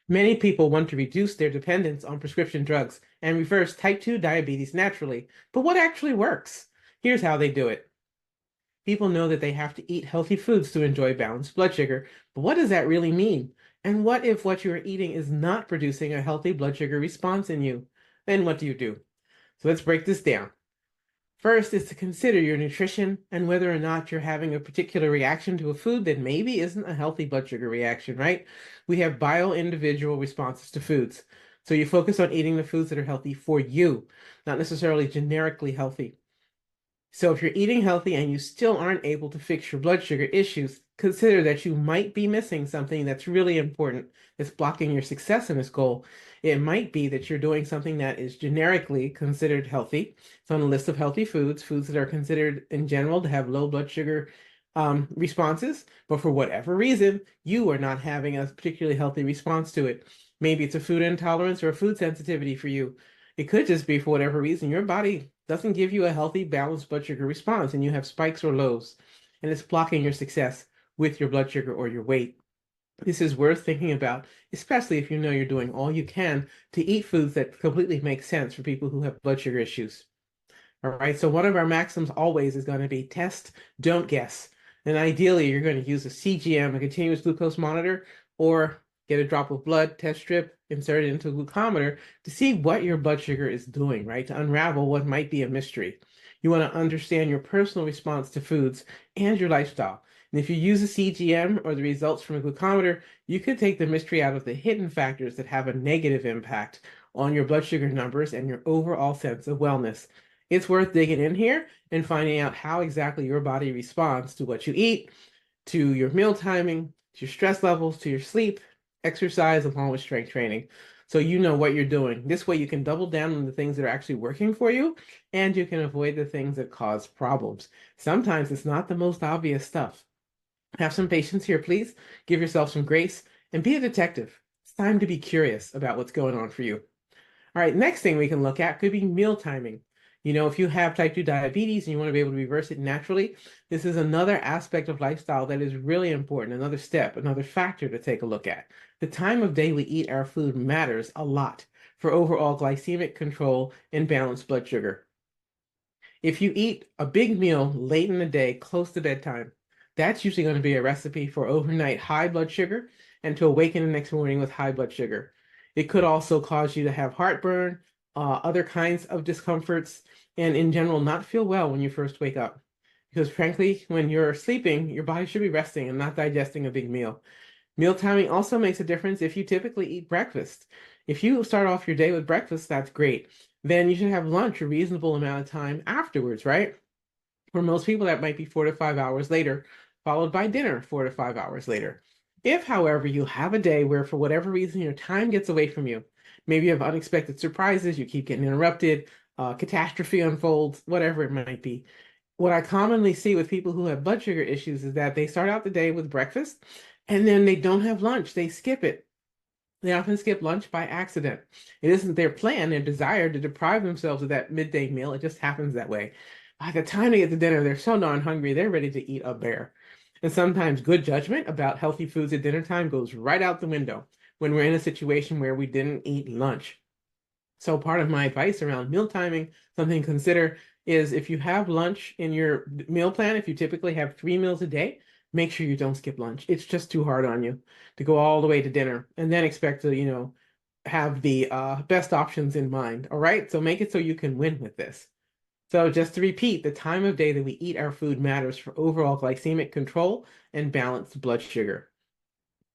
Many people want to reduce their dependence on prescription drugs and reverse type 2 diabetes naturally. But what actually works? Here's how they do it. People know that they have to eat healthy foods to enjoy balanced blood sugar, but what does that really mean? And what if what you're eating is not producing a healthy blood sugar response in you? Then what do you do? So let's break this down. First is to consider your nutrition and whether or not you're having a particular reaction to a food that maybe isn't a healthy blood sugar reaction, right? We have bio-individual responses to foods. So you focus on eating the foods that are healthy for you, not necessarily generically healthy. So if you're eating healthy and you still aren't able to fix your blood sugar issues, consider that you might be missing something that's really important that's blocking your success in this goal. It might be that you're doing something that is generically considered healthy. It's on a list of healthy foods, foods that are considered in general to have low blood sugar responses, but for whatever reason, you are not having a particularly healthy response to it. Maybe it's a food intolerance or a food sensitivity for you. It could just be for whatever reason, your body doesn't give you a healthy, balanced blood sugar response, and you have spikes or lows, and it's blocking your success with your blood sugar or your weight. This is worth thinking about, especially if you know you're doing all you can to eat foods that completely make sense for people who have blood sugar issues. All right, so one of our maxims always is going to be test, don't guess. And ideally, you're going to use a CGM, a continuous glucose monitor, or get a drop of blood, test strip, insert it into a glucometer to see what your blood sugar is doing, right? To unravel what might be a mystery. You want to understand your personal response to foods and your lifestyle. And if you use a CGM or the results from a glucometer, you can take the mystery out of the hidden factors that have a negative impact on your blood sugar numbers and your overall sense of wellness. It's worth digging in here and finding out how exactly your body responds to what you eat, to your meal timing, to your stress levels, to your sleep, exercise, along with strength training. So you know what you're doing. This way you can double down on the things that are actually working for you, and you can avoid the things that cause problems. Sometimes it's not the most obvious stuff. Have some patience here, please. Give yourself some grace and be a detective. It's time to be curious about what's going on for you. All right, next thing we can look at could be meal timing. If you have type 2 diabetes and you want to be able to reverse it naturally, this is another aspect of lifestyle that is really important, another step, another factor to take a look at. The time of day we eat our food matters a lot for overall glycemic control and balanced blood sugar. If you eat a big meal late in the day, close to bedtime, that's usually going to be a recipe for overnight high blood sugar and to awaken the next morning with high blood sugar. It could also cause you to have heartburn, other kinds of discomforts, and in general, not feel well when you first wake up. Because frankly, when you're sleeping, your body should be resting and not digesting a big meal. Meal timing also makes a difference if you typically eat breakfast. If you start off your day with breakfast, that's great. Then you should have lunch a reasonable amount of time afterwards, right? For most people, that might be 4 to 5 hours later, followed by dinner 4 to 5 hours later. If, however, you have a day where for whatever reason your time gets away from you, maybe you have unexpected surprises, you keep getting interrupted, catastrophe unfolds, whatever it might be. What I commonly see with people who have blood sugar issues is that they start out the day with breakfast and then they don't have lunch. They skip it. They often skip lunch by accident. It isn't their plan, their desire to deprive themselves of that midday meal. It just happens that way. By the time they get to dinner, they're so darn hungry, they're ready to eat a bear. And sometimes good judgment about healthy foods at dinner time goes right out the window when we're in a situation where we didn't eat lunch. So part of my advice around meal timing, something to consider is if you have lunch in your meal plan, if you typically have 3 meals a day, make sure you don't skip lunch. It's just too hard on you to go all the way to dinner and then expect to, have the best options in mind. All right. So make it so you can win with this. So just to repeat, the time of day that we eat our food matters for overall glycemic control and balanced blood sugar.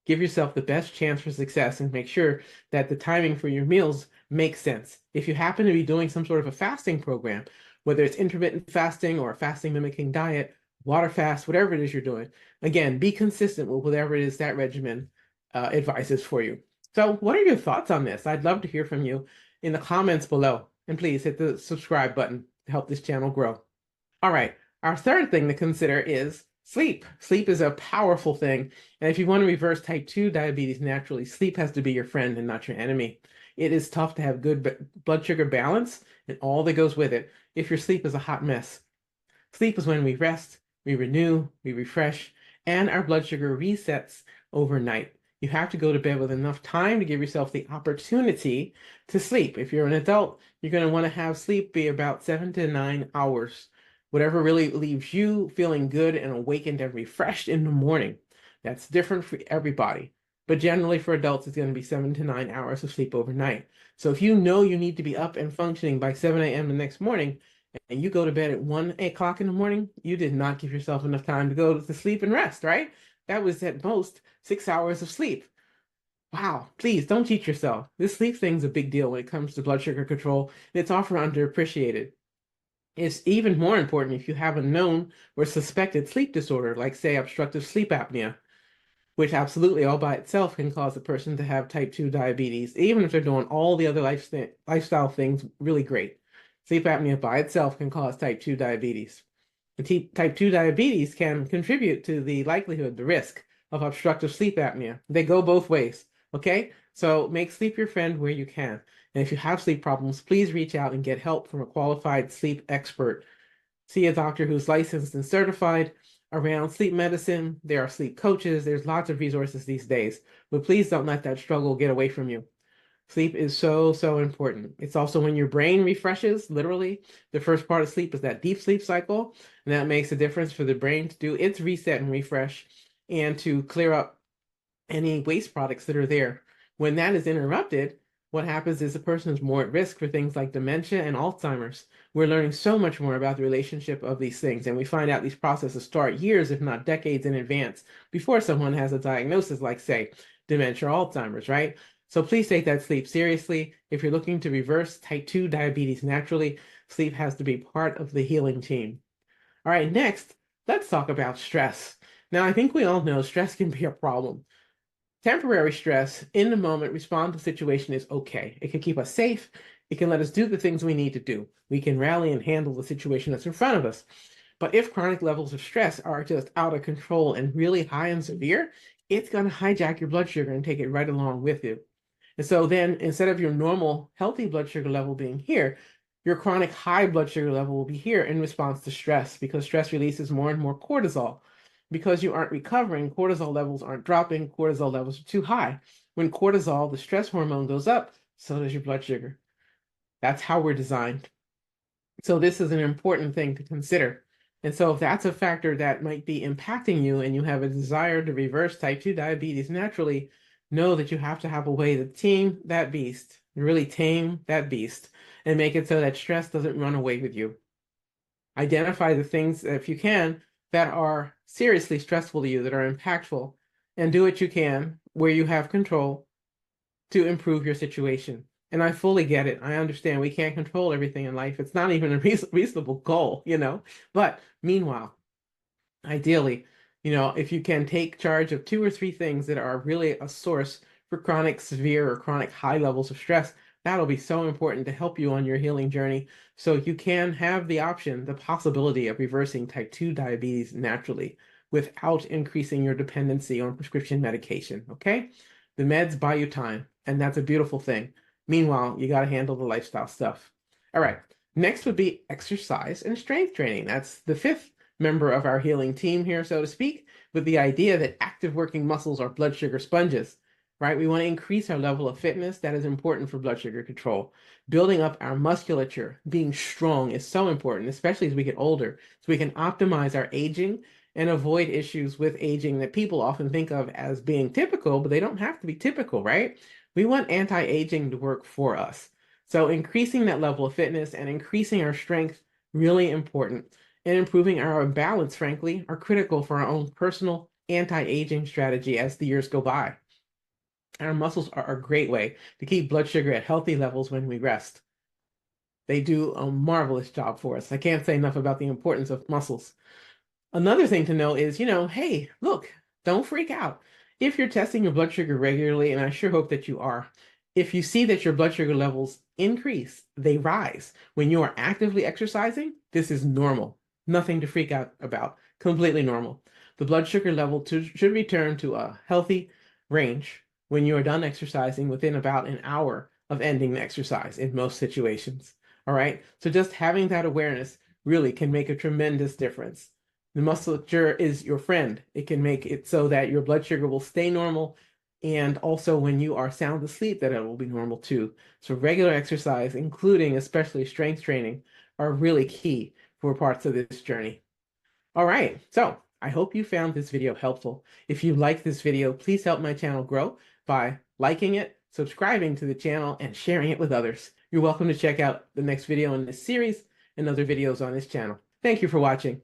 Give yourself the best chance for success and make sure that the timing for your meals makes sense. If you happen to be doing some sort of a fasting program, whether it's intermittent fasting or a fasting mimicking diet, water fast, whatever it is you're doing, again, be consistent with whatever it is that regimen advises for you. So what are your thoughts on this? I'd love to hear from you in the comments below. And please hit the subscribe button to help this channel grow. All right, our third thing to consider is sleep. Sleep is a powerful thing. And if you want to reverse type 2 diabetes naturally, sleep has to be your friend and not your enemy. It is tough to have good blood sugar balance and all that goes with it if your sleep is a hot mess. Sleep is when we rest, we renew, we refresh, and our blood sugar resets overnight. You have to go to bed with enough time to give yourself the opportunity to sleep. If you're an adult, you're going to want to have sleep be about 7 to 9 hours, whatever really leaves you feeling good and awakened and refreshed in the morning. That's different for everybody. But generally for adults, it's going to be 7 to 9 hours of sleep overnight. So if you know you need to be up and functioning by 7 a.m. the next morning, and you go to bed at 1 o'clock in the morning, you did not give yourself enough time to go to sleep and rest, right? That was at most 6 hours of sleep. Wow, please don't cheat yourself. This sleep thing's a big deal when it comes to blood sugar control, and it's often underappreciated. It's even more important if you have a known or suspected sleep disorder, like, say, obstructive sleep apnea, which absolutely all by itself can cause a person to have type 2 diabetes, even if they're doing all the other lifestyle things really great. Sleep apnea by itself can cause type 2 diabetes. Type 2 diabetes can contribute to the likelihood, the risk of obstructive sleep apnea. They go both ways, okay? So make sleep your friend where you can. And if you have sleep problems, please reach out and get help from a qualified sleep expert. See a doctor who's licensed and certified around sleep medicine. There are sleep coaches. There's lots of resources these days. But please don't let that struggle get away from you. Sleep is so, so important. It's also when your brain refreshes, literally. The first part of sleep is that deep sleep cycle, and that makes a difference for the brain to do its reset and refresh and to clear up any waste products that are there. When that is interrupted, what happens is the person is more at risk for things like dementia and Alzheimer's. We're learning so much more about the relationship of these things, and we find out these processes start years, if not decades in advance, before someone has a diagnosis like, say, dementia or Alzheimer's, right? So please take that sleep seriously. If you're looking to reverse type 2 diabetes naturally, sleep has to be part of the healing team. All right, next, let's talk about stress. Now, I think we all know stress can be a problem. Temporary stress in the moment, respond to the situation is okay. It can keep us safe. It can let us do the things we need to do. We can rally and handle the situation that's in front of us. But if chronic levels of stress are just out of control and really high and severe, it's going to hijack your blood sugar and take it right along with you. And so then instead of your normal healthy blood sugar level being here, your chronic high blood sugar level will be here in response to stress because stress releases more and more cortisol. Because you aren't recovering, cortisol levels aren't dropping, cortisol levels are too high. When cortisol, the stress hormone, goes up, so does your blood sugar. That's how we're designed. So this is an important thing to consider. And so if that's a factor that might be impacting you and you have a desire to reverse type 2 diabetes naturally, know that you have to have a way to tame that beast, really tame that beast, and make it so that stress doesn't run away with you. Identify the things, if you can, that are seriously stressful to you, that are impactful, and do what you can where you have control to improve your situation. And I fully get it. I understand we can't control everything in life. It's not even a reasonable goal, you know. But meanwhile, ideally, if you can take charge of 2 or 3 things that are really a source for chronic severe or chronic high levels of stress, that'll be so important to help you on your healing journey. So you can have the option, the possibility of reversing type 2 diabetes naturally without increasing your dependency on prescription medication. Okay? The meds buy you time, and that's a beautiful thing. Meanwhile, you got to handle the lifestyle stuff. All right. Next would be exercise and strength training. That's the fifth member of our healing team here, so to speak, with the idea that active working muscles are blood sugar sponges, right? We want to increase our level of fitness. That is important for blood sugar control. Building up our musculature, being strong is so important, especially as we get older, so we can optimize our aging and avoid issues with aging that people often think of as being typical, but they don't have to be typical, right? We want anti-aging to work for us. So increasing that level of fitness and increasing our strength, really important. And improving our balance, frankly, are critical for our own personal anti-aging strategy as the years go by. Our muscles are a great way to keep blood sugar at healthy levels when we rest. They do a marvelous job for us. I can't say enough about the importance of muscles. Another thing to know is, hey, look, don't freak out. If you're testing your blood sugar regularly, and I sure hope that you are, if you see that your blood sugar levels increase, they rise. When you are actively exercising, this is normal. Nothing to freak out about. Completely normal. The blood sugar level should return to a healthy range when you are done exercising within about an hour of ending the exercise in most situations. All right? So just having that awareness really can make a tremendous difference. The musculature is your friend. It can make it so that your blood sugar will stay normal And also when you are sound asleep, that it will be normal too. So regular exercise, including especially strength training, are really key for parts of this journey. All right, so I hope you found this video helpful. If you like this video, please help my channel grow by liking it, subscribing to the channel, and sharing it with others. You're welcome to check out the next video in this series and other videos on this channel. Thank you for watching.